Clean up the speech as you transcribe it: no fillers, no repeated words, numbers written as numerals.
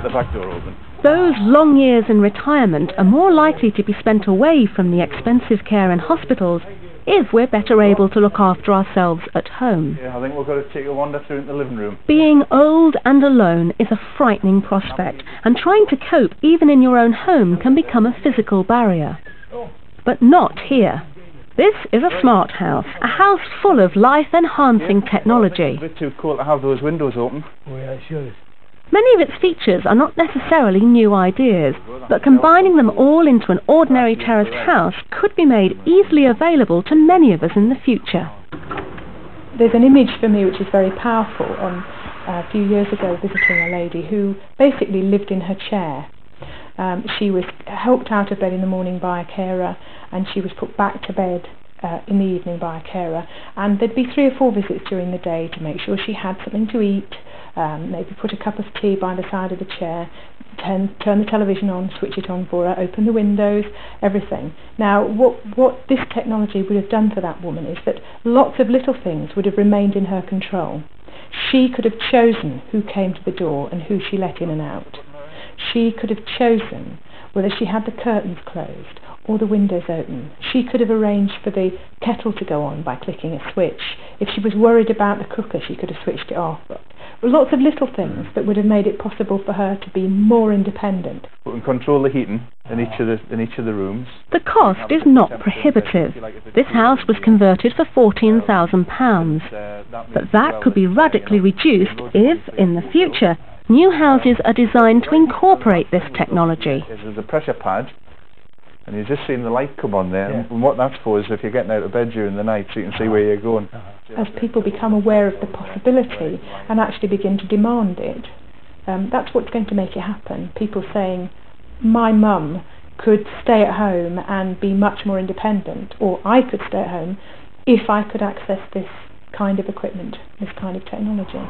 get the back door open. Those long years in retirement are more likely to be spent away from the expensive care in hospitals if we're better able to look after ourselves at home. Yeah, I think we've got to take a wander through in the living room. Being old and alone is a frightening prospect, and trying to cope even in your own home can become a physical barrier. But not here. This is a smart house, a house full of life-enhancing technology. It's a bit too cool to have those windows open. Oh yeah, sure is. Many of its features are not necessarily new ideas, but combining them all into an ordinary terraced house could be made easily available to many of us in the future. There's an image for me which is very powerful on a few years ago visiting a lady who basically lived in her chair. She was helped out of bed in the morning by a carer, and she was put back to bed in the evening by a carer, and there'd be 3 or 4 visits during the day to make sure she had something to eat, maybe put a cup of tea by the side of the chair, turn the television on, switch it on for her, open the windows, everything. Now what this technology would have done for that woman is that lots of little things would have remained in her control. She could have chosen who came to the door and who she let in and out. She could have chosen whether she had the curtains closed or the windows open. She could have arranged for the kettle to go on by clicking a switch. If she was worried about the cooker, she could have switched it off. Lots of little things that would have made it possible for her to be more independent. We can control the heating in each of the rooms. The cost is not prohibitive. This house was converted for £14,000, but that could be radically reduced if, in the future, new houses are designed to incorporate this technology. There's a pressure pad, and you've just seen the light come on there, and what that's for is if you're getting out of bed during the night so you can see where you're going. As people become aware of the possibility and actually begin to demand it, that's what's going to make it happen. People saying, my mum could stay at home and be much more independent, or I could stay at home if I could access this kind of equipment, this kind of technology.